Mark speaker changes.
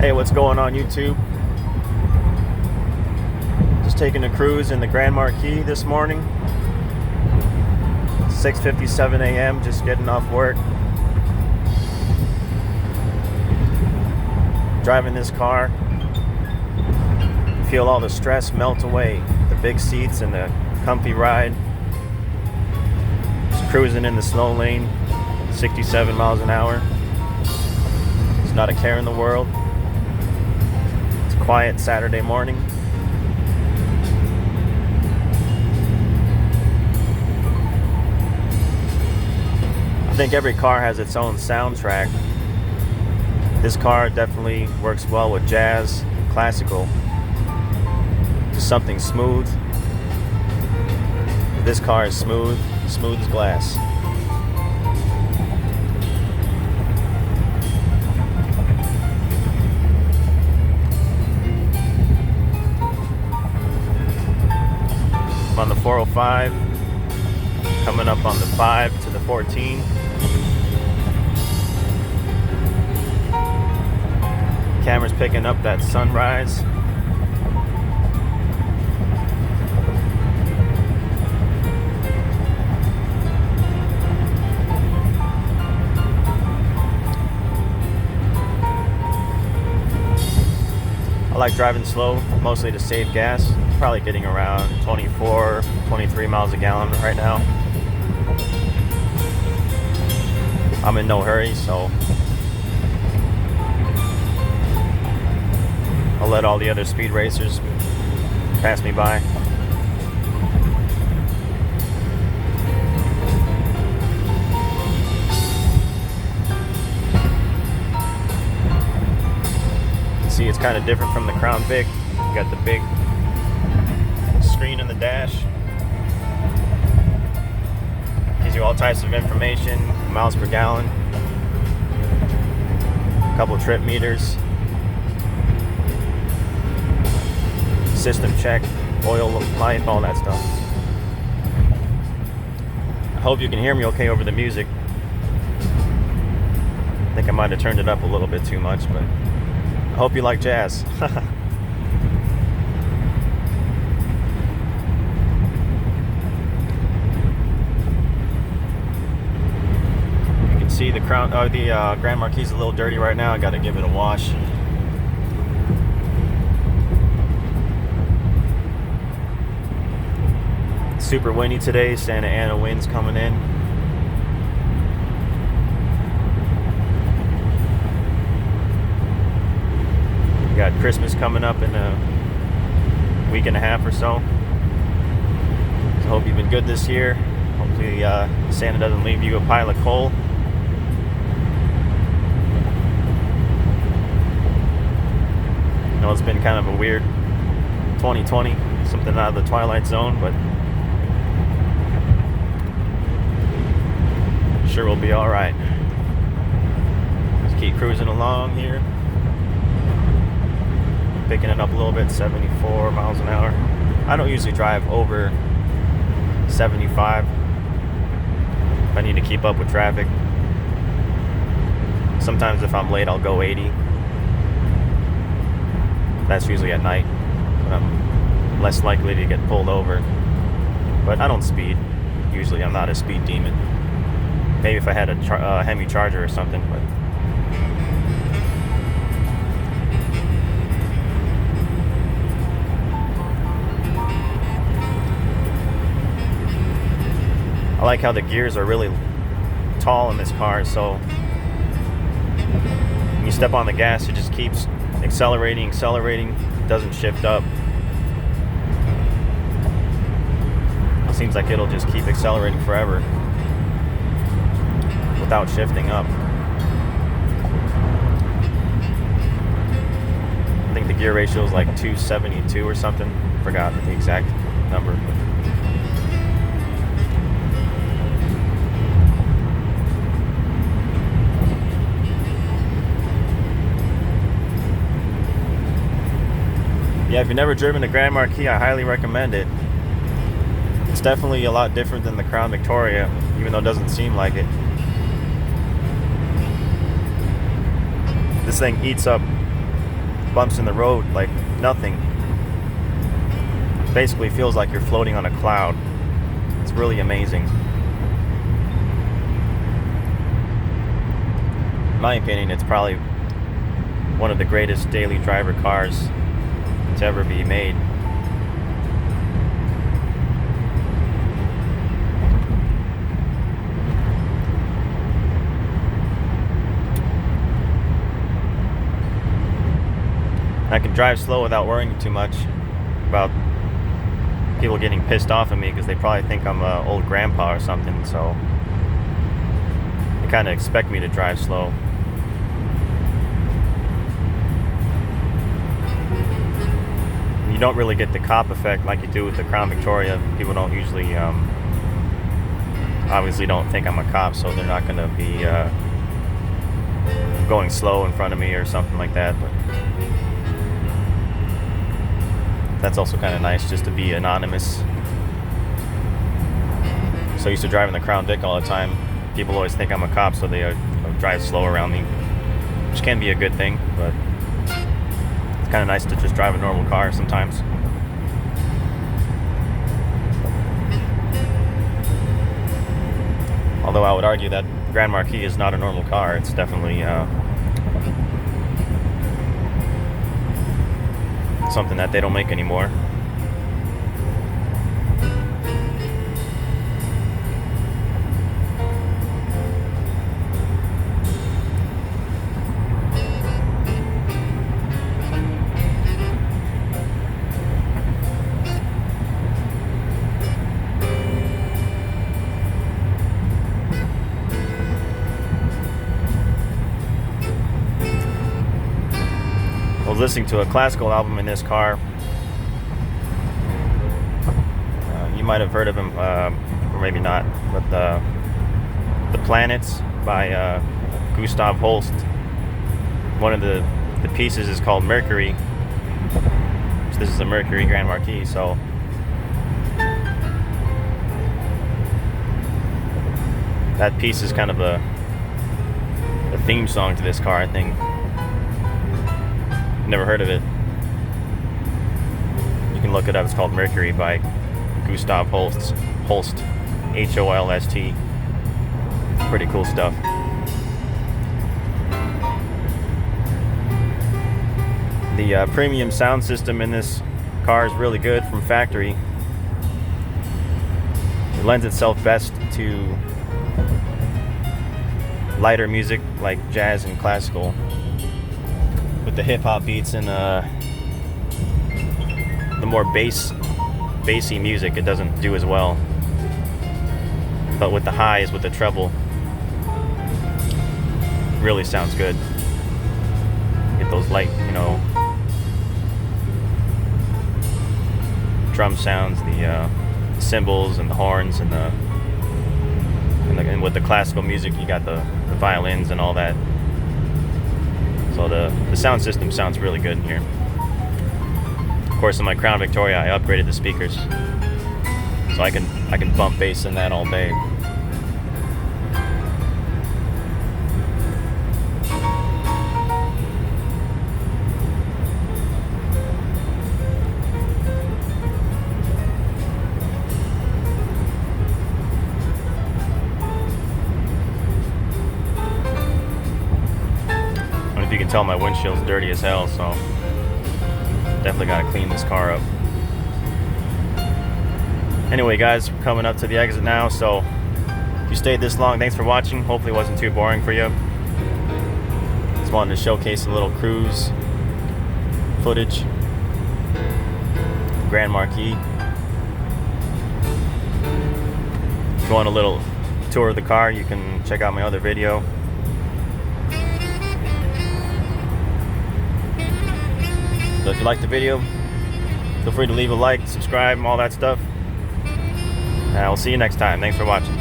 Speaker 1: Hey, what's going on YouTube? Just taking a cruise in the Grand Marquis this morning. 6:57 a.m. Just getting off work. Driving this car. Feel all the stress melt away. The big seats and the comfy ride. Just cruising in the slow lane, 67 miles an hour. There's not a care in the world. Quiet Saturday morning. I think every car has its own soundtrack. This car definitely works well with jazz, classical, just something smooth. This car is smooth as glass. On the 405, coming up on the 5 to the 14. Camera's picking up that sunrise. I like driving slow, mostly to save gas. Probably getting around 24, 23 miles a gallon right now. I'm in no hurry, so I'll let all the other speed racers pass me by. See, it's kind of different from the Crown Vic. You got the big screen in the dash. Gives you all types of information, miles per gallon, a couple trip meters, system check, oil life, all that stuff. I hope you can hear me okay over the music. I think I might have turned it up a little bit too much, but I hope you like jazz. See the Grand Marquis is a little dirty right now. I got to give it a wash. Super windy today. Santa Ana winds coming in. We got Christmas coming up in a week and a half or so. So hope you've been good this year. Hopefully Santa doesn't leave you a pile of coal. I know it's been kind of a weird 2020, something out of the Twilight Zone, but sure we'll be alright. Just keep cruising along here. Picking it up a little bit, 74 miles an hour. I don't usually drive over 75 if I need to keep up with traffic. Sometimes if I'm late, I'll go 80. That's usually at night, but I'm less likely to get pulled over. But I don't speed. Usually I'm not a speed demon. Maybe if I had a Hemi Charger or something, but I like how the gears are really tall in this car, so when you step on the gas, it just keeps accelerating, doesn't shift up. It seems like it'll just keep accelerating forever without shifting up. I think the gear ratio is like 272 or something. Forgot the exact number. Yeah, if you've never driven the Grand Marquis, I highly recommend it. It's definitely a lot different than the Crown Victoria, even though it doesn't seem like it. This thing eats up bumps in the road like nothing. Basically feels like you're floating on a cloud. It's really amazing. In my opinion, it's probably one of the greatest daily driver cars to ever be made. I can drive slow without worrying too much about people getting pissed off at me because they probably think I'm an old grandpa or something, so they kind of expect me to drive slow. You don't really get the cop effect like you do with the Crown Victoria. People don't usually, obviously don't think I'm a cop, so they're not going to be going slow in front of me or something like that. But that's also kind of nice, just to be anonymous. So I used to drive in the Crown Vic all the time. People always think I'm a cop, so they drive slow around me, which can be a good thing, but it's kind of nice to just drive a normal car sometimes. Although I would argue that Grand Marquis is not a normal car. It's definitely something that they don't make anymore. I was listening to a classical album in this car. You might have heard of him, or maybe not, but The Planets by Gustav Holst. One of the pieces is called Mercury. So this is a Mercury Grand Marquis, so that piece is kind of a theme song to this car, I think. Never heard of it. You can look it up. It's called Mercury by Gustav Holst. Holst. Pretty cool stuff. The premium sound system in this car is really good from factory. It lends itself best to lighter music like jazz and classical. With the hip-hop beats and the more bassy music, it doesn't do as well. But with the highs, with the treble, really sounds good. Get those light, drum sounds, the cymbals and the horns, and with the classical music, you got the violins and all that. So the sound system sounds really good in here. Of course, in my Crown Victoria, I upgraded the speakers, so I can bump bass in that all day. You can tell my windshield's dirty as hell, so definitely got to clean this car up. Anyway, guys, we're coming up to the exit now, so if you stayed this long, thanks for watching. Hopefully it wasn't too boring for you. Just wanted to showcase a little cruise footage. Grand Marquis. If you want a little tour of the car, you can check out my other video. So if you liked the video, feel free to leave a like, subscribe, all that stuff. And I will see you next time. Thanks for watching.